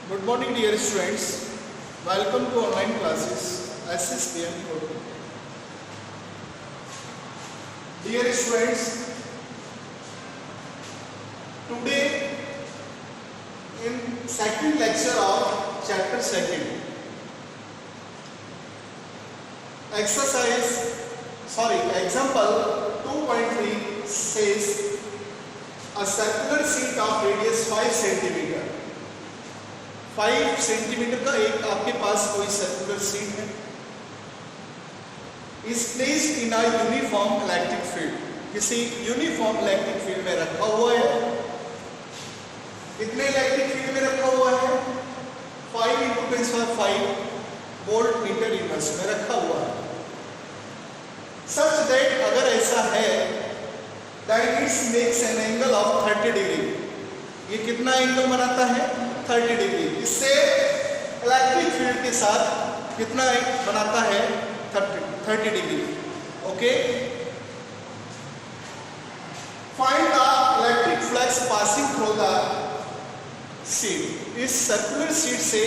Good morning dear students. Welcome to online classes SSPM Code. Dear students, today in second lecture of chapter 2 example 2.3 says a circular sheet of radius 5 centimeter 5 centimetre का एक आपके पास कोई circular sheet है, is placed in a uniform electric field, किसी uniform electric field में रखा हुआ है। कितने इलेक्ट्रिक फील्ड में रखा हुआ है? 5 × 10⁵ वोल्ट मीटर इनवर्स में रखा हुआ है। सच दैट अगर ऐसा है that it makes an angle of 30 degree, ये कितना एंगल बनाता है? 30 डिग्री। इससे इलेक्ट्रिक फील्ड के साथ कितना बनाता है? 30 degree. Okay, find the electric flux passing through the sheet. इस सर्कुलर शीट से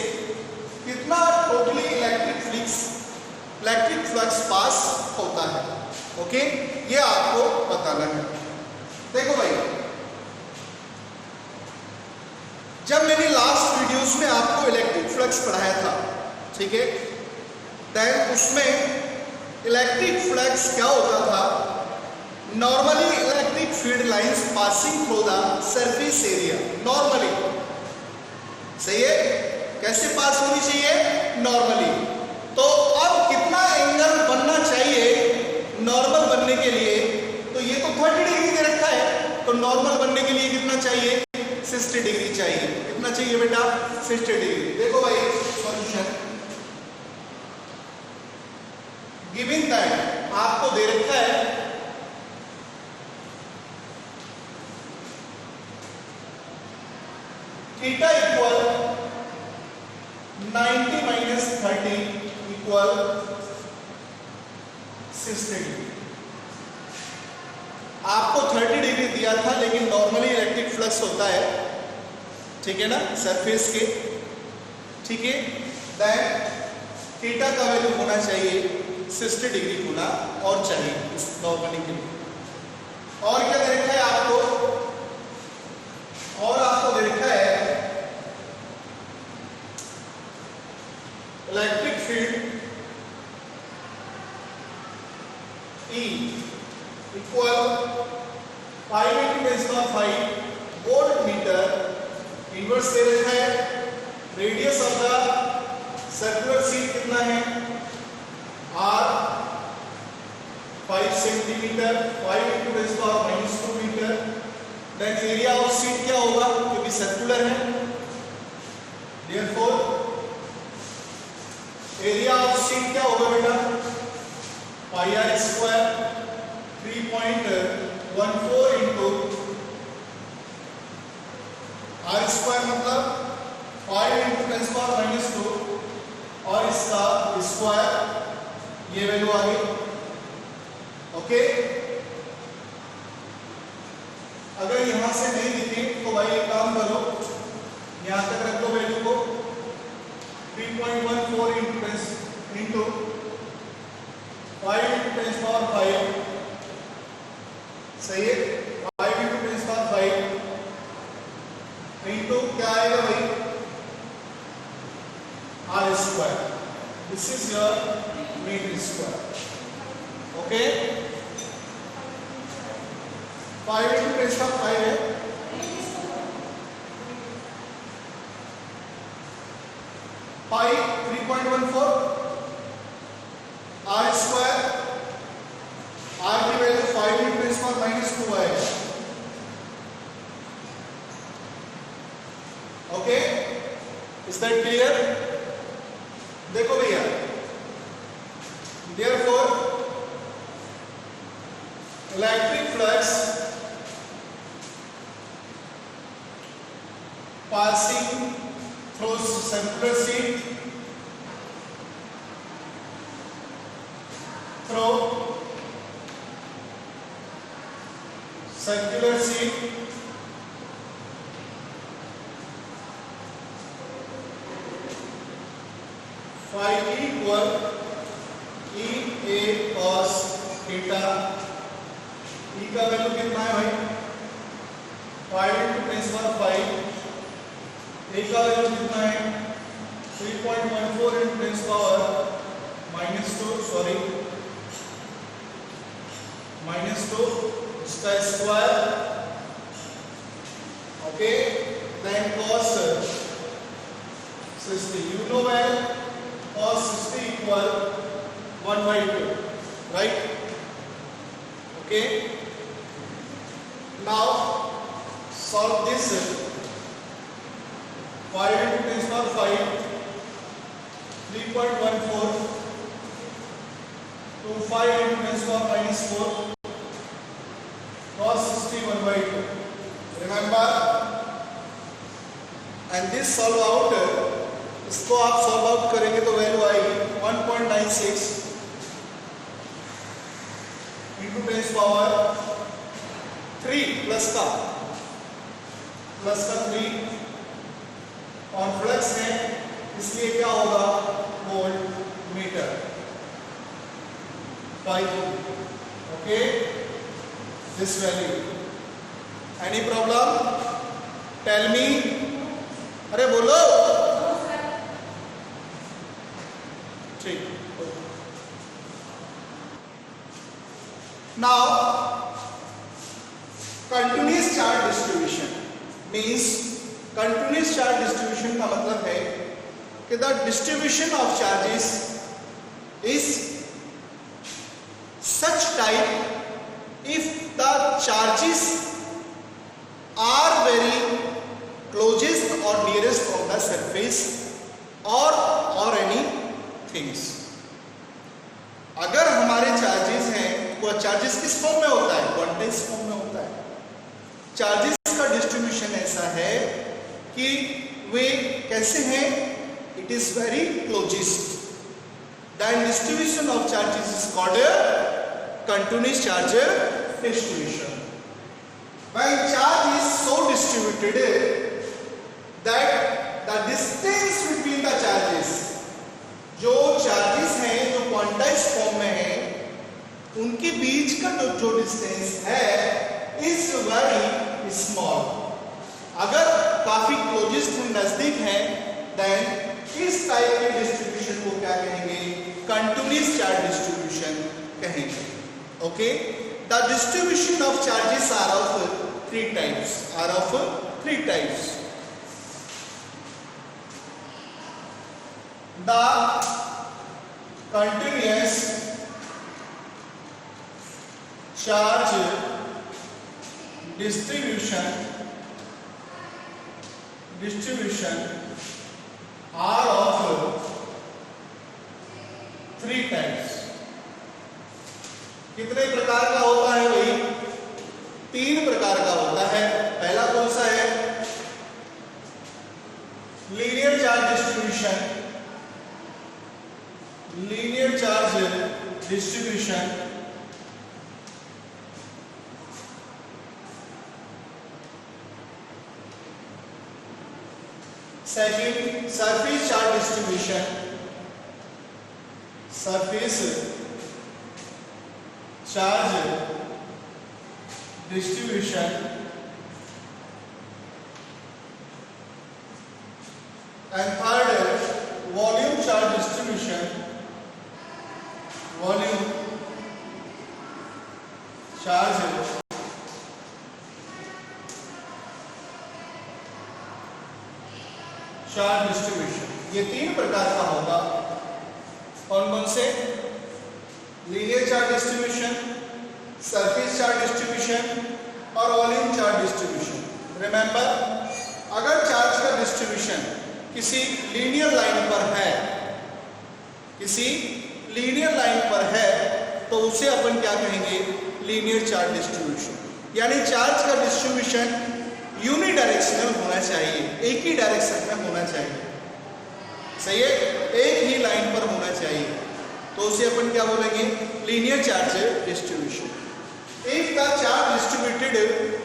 कितना टोटली इलेक्ट्रिक फ्लक्स पास होता है। ओके, ये आपको बताना है। देखो भाई, जब मैंने लास्ट वीडियोस में आपको इलेक्ट्रिक फ्लक्स पढ़ाया था, ठीक है, देन उसमें इलेक्ट्रिक फ्लक्स क्या होता था? Normally electric field lines passing through the surface area, normally. सही है? कैसे पास होनी चाहिए? नॉर्मली। तो अब कितना एंगल बनना चाहिए नॉर्मल बनने के लिए? तो ये तो 30 डिग्री दे रखा है, तो नॉर्मल बनने के लिए कितना चाहिए? 60 डिग्री चाहिए। कितना चाहिए बेटा? 60 डिग्री। देखो भाई सॉल्यूशन, गिवन दैट आपको दे रखा है थीटा इक्वल 90 - 30 इक्वल 60 डिग्री। आपको 30 डिग्री दिया था, लेकिन नॉर्मली इलेक्ट्रिक फ्लक्स होता है, ठीक है ना, सरफेस के, ठीक है। देन थीटा का वैल्यू होना चाहिए 60 डिग्री होना और चाहिए इस नॉर्मली के लिए। और क्या दे रखा है आपको? और आपको दे रखा है electric field E equal 5 × 10⁵ volt metre inverse दे रखा है। Radius of the circular sheet कितना है? R 5 centimetre, 5 × 10⁻² metre. Then area of sheet क्या होगा? क्योंकि सर्कुलर है, देयरफॉर एरिया ऑफ शीट क्या होगा बेटा? πr² 3.14 × r² मतलब 5 × 10⁻², और इसका स्क्वायर, ये वैल्यू आ गई। ओके, अगर यहां से नहीं दिखी तो भाई एक काम करो, यहां तक रख लो वैल्यू को। 3.14 × 5 × 10⁵, सही है, 5 × 10⁵ इंटू क्या आएगा भाई? r²। This is your metre square. Okay, 5 × 10⁵ है, पाई 3.14, r², r की वैल्यू 5 × 10⁻² आएगा। Okay, is that clear? देखो भैया, therefore electric flux passing through circular sheet through circular sheet phi equal e a cos theta। e का value कितना है भाई 5 into 10 power 5। a का वैल्यू कितना है 3.14 into 10 power -2 इसका square. Okay then cos 60 you know well cos 60 equal 1/2 right। okay now solve this 5 into 10 power 5 3.14 to 5 into 10 power -4 cos 60 1/2 remember and this solve out इसको आप solve out करेंगे तो value आएगी 1.96 into 10 power 3 plus का 3 और flux है इसलिए क्या होगा volt meter 5। Okay this value any problem tell me अरे बोलो ठीक। now continuous charge distribution means continuous charge distribution का मतलब है कि the distribution of charges is such type if the charges are very closest or nearest on the surface or any things। अगर हमारे charges हैं वो चार्जेस किस form में होता है क्वांटाइज फॉर्म में होता है। चार्जेस का डिस्ट्रीब्यूशन ऐसा है कि वे कैसे हैं it is very closest then distribution of charges is called continuous charge distribution। when charge is so distributed that the distance between the charges जो चार्जेस हैं जो क्वांटाइज फॉर्म में हैं उनके बीच का जो डिस्टेंस है इज वेरी स्मॉल। अगर काफी क्लोजेस्ट नजदीक हैं देन इस टाइप के डिस्ट्रीब्यूशन को क्या कहेंगे कंटिन्यूअस चार्ज डिस्ट्रीब्यूशन कहेंगे। Okay, the distribution of charges are of three types. The continuous charge distribution are of three types। कितने प्रकार का होता है भाई 3 प्रकार का होता है। पहला कौन सा है linear charge distribution. Second surface charge distribution. charge distribution and third volume charge distribution। volume charge distribution ये 3 प्रकार का होगा। कौन कौन से linear charge distribution, surface charge distribution और वॉल्यूम चार्ज डिस्ट्रीब्यूशन। रिमेंबर अगर चार्ज का डिस्ट्रीब्यूशन किसी लीनियर लाइन पर है तो उसे अपन क्या कहेंगे लीनियर चार्ज डिस्ट्रीब्यूशन। यानी चार्ज का डिस्ट्रीब्यूशन यूनिडायरेक्शनल होना चाहिए, एक ही डायरेक्शन में होना चाहिए। सही है, एक ही लाइन पर होना चाहिए तो उसे अपन क्या बोलेंगे linear charge distribution. If the charge distributed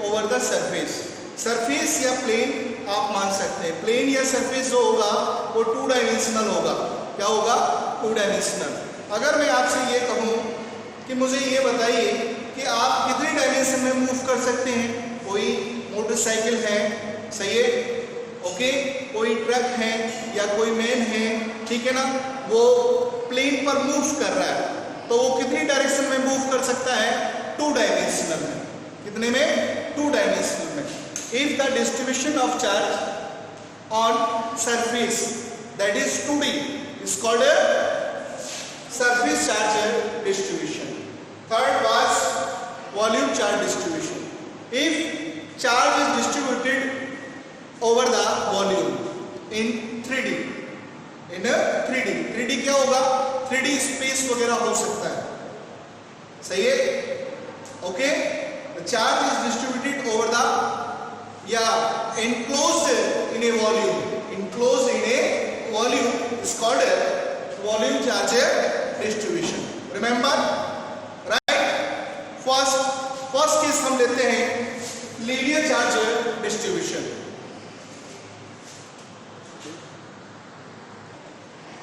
over the surface या प्लेन आप मान सकते हैं। प्लेन या सरफेस जो होगा वो 2 डायमेंशनल होगा। क्या होगा, 2 डायमेंशनल। अगर मैं आपसे ये कहूँ कि मुझे ये बताइए कि आप कितने डायमेंशन में मूव कर सकते हैं, कोई मोटरसाइकिल है, सही है, ओके, कोई ट्रक है या कोई मैन है, ठीक है ना, वो प्लेन पर मूव कर रहा है, तो वो कितनी डायरेक्शन में मूव कर सकता है, 2 डायमेंशनल में। कितने में, 2 डायमेंशनल में। If the distribution of charge on surface that is 2D is called a surface charge distribution. Third was volume charge distribution. If charge is distributed over the volume in 3D, in a 3D क्या होगा, 3D space वगैरह हो सकता है, सही है, okay. The charge is distributed over the enclosed in a volume. Enclosed in a volume is called a volume charge distribution. Remember, right? First case हम लेते हैं linear charge distribution.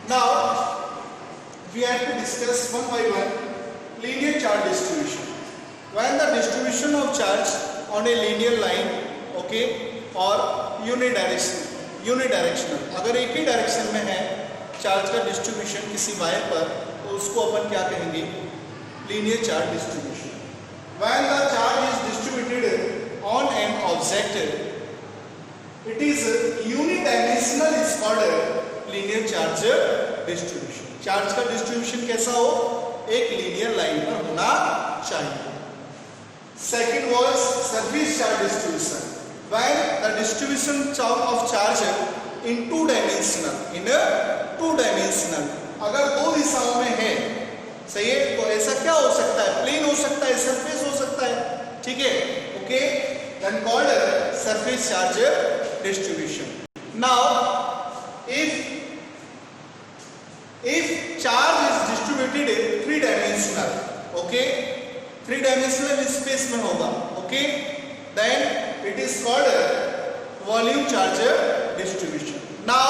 Now we have to discuss one by one linear charge distribution. When the distribution of charge on a linear line, okay, or unidirectional, अगर एक ही direction में है charge का distribution किसी wire पर, तो उसको अपन क्या कहेंगे, linear charge distribution. When the charge is distributed on an object, it is unidimensional, is called linear charge distribution. Charge का डिस्ट्रीब्यूशन कैसा हो, एक लीनियर लाइन पर होना चाहिए. Second was surface charge distribution. When the distribution of charge in 2 dimensional, in a 2 dimensional, अगर 2 दिशाओं में है, सही है, तो ऐसा क्या हो सकता है, प्लेन हो सकता है, सरफेस हो सकता है, ठीक है, okay, then called surface charge distribution. Now if charge is distributed 3 dimensional, okay, 3 dimensional space में होगा, okay, then it is called volume charge distribution. Now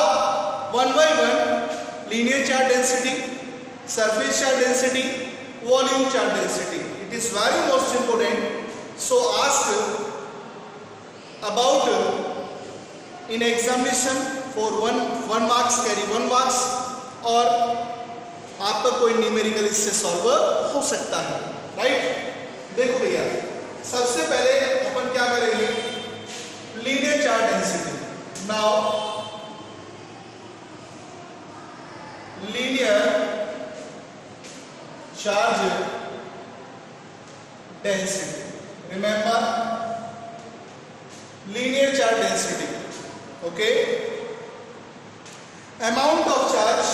one by one, linear charge density, surface charge density, volume charge density, it is very most important. So ask about in examination for one marks carry 1 marks, और आपका कोई numerical इससे solve हो सकता है, right. देखो भैया, सबसे पहले अपन क्या करेंगे, linear charge density. Now linear charge density, remember linear charge density, okay. Amount of charge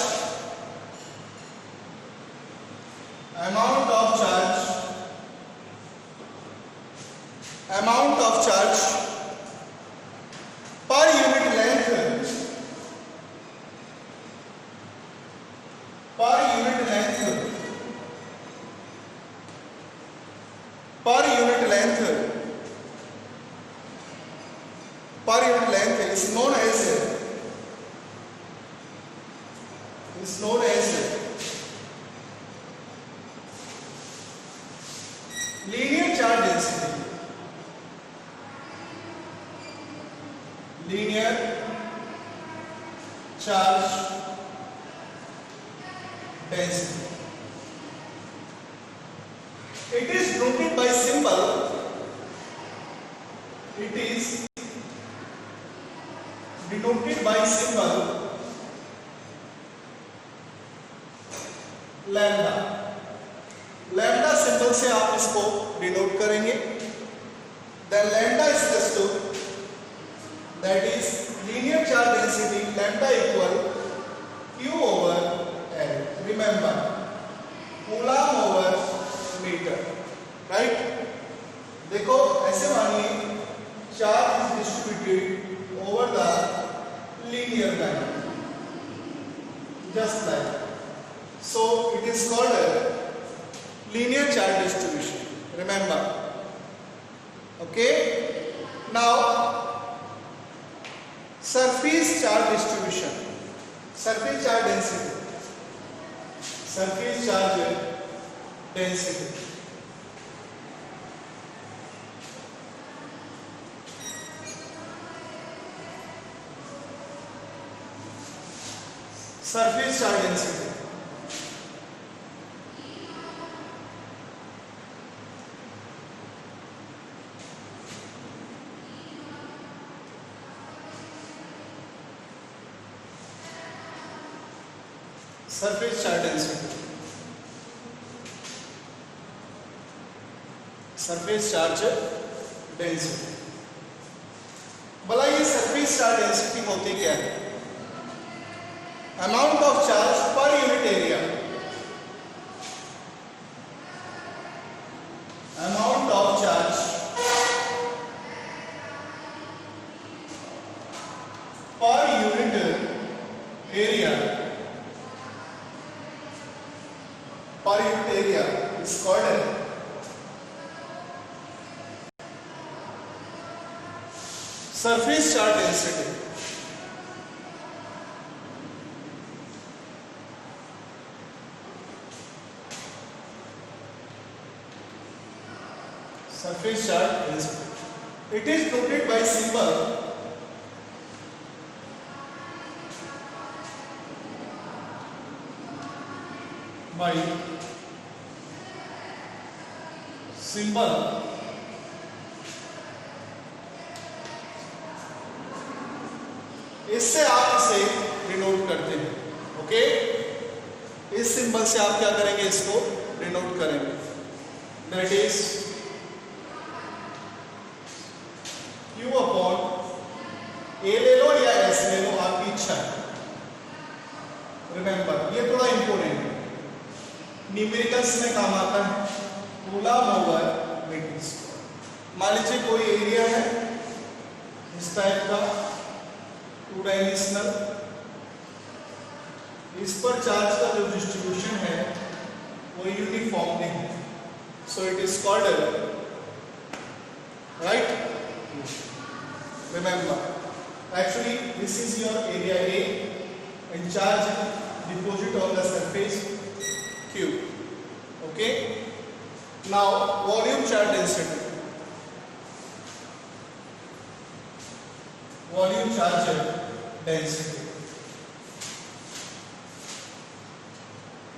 per unit length is known as linear charge density. Linear charge density. It is denoted by symbol. It is denoted by symbol lambda. Lambda symbol से आप इसको denote करेंगे. Then lambda is equal to, that is linear charge density, lambda equal Q over L. Remember, coulomb over metre, right. देखो ऐसे मानिए charge is distributed over the linear line, just like. So it is called a linear charge distribution. Remember, okay. Now surface charge distribution, surface charge density. Surface charge density. Surface charge density surface charge density surface charge density. भला ये surface charge density होती क्या है? Amount of charge per unit area, amount of charge per unit area, per unit area is called surface charge density। Surface charge density. It is denoted by symbol symbol इससे आप इसे denote करते हैं। Okay, इस symbol से आप क्या करेंगे? इसको डिनोट करेंगे। That is Q upon A ले लो या S ले लो, आपकी इच्छा है। रिमेंबर, ये थोड़ा इंपोर्टेंट है, न्यूमेरिकल्स में काम आता है। Coulomb over metre square. मान लीजिए कोई एरिया है इस टाइप का, टू डायमेंशनल, इस पर चार्ज का जो डिस्ट्रीब्यूशन है वो यूनिफॉर्म नहीं है, so it is called right. Remember, actually this is your area A and charge deposit on the surface Q. Okay, now volume charge density, volume charge density,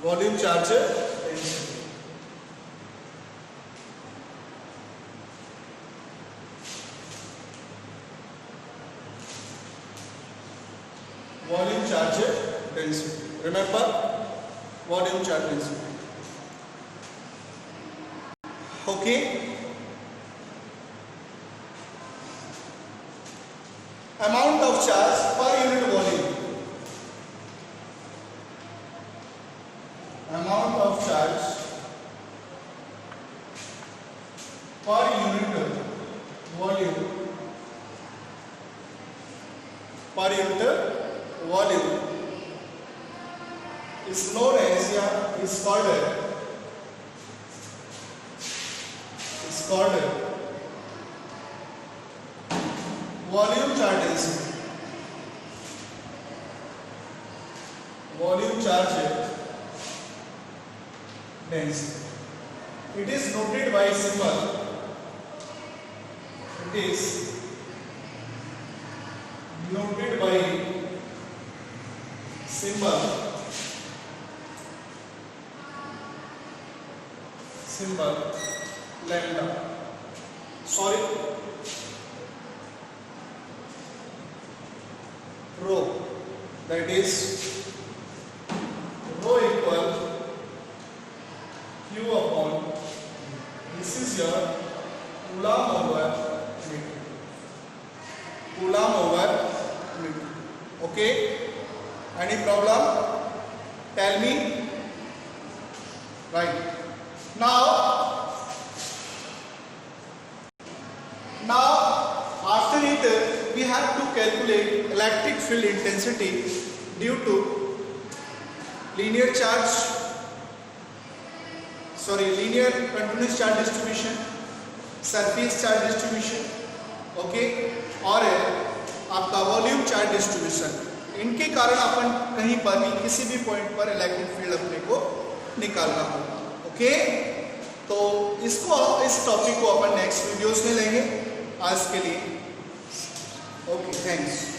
volume charge density। Volume charge density. Remember, volume charge density. Okay. Amount of charge per unit volume. Amount of charge per unit volume. Per unit volume is known as, is called volume charge density। Volume charge density. It is noted by symbol. It is noted by symbol lambda, sorry, rho, that is rho equal Q upon, this is your coulomb over meter, coulomb over meter। Okay, any problem? Tell me। Right, now after it we have to calculate electric field intensity due to linear continuous charge distribution, surface charge distribution, okay, और आपका volume charge distribution. इनके कारण अपन कहीं पर भी किसी भी point पर इलेक्ट्रिक फील्ड अपने को निकालना होगा। ओके, तो इस टॉपिक को अपन नेक्स्ट वीडियोस में लेंगे। आज के लिए ओके, थैंक्स।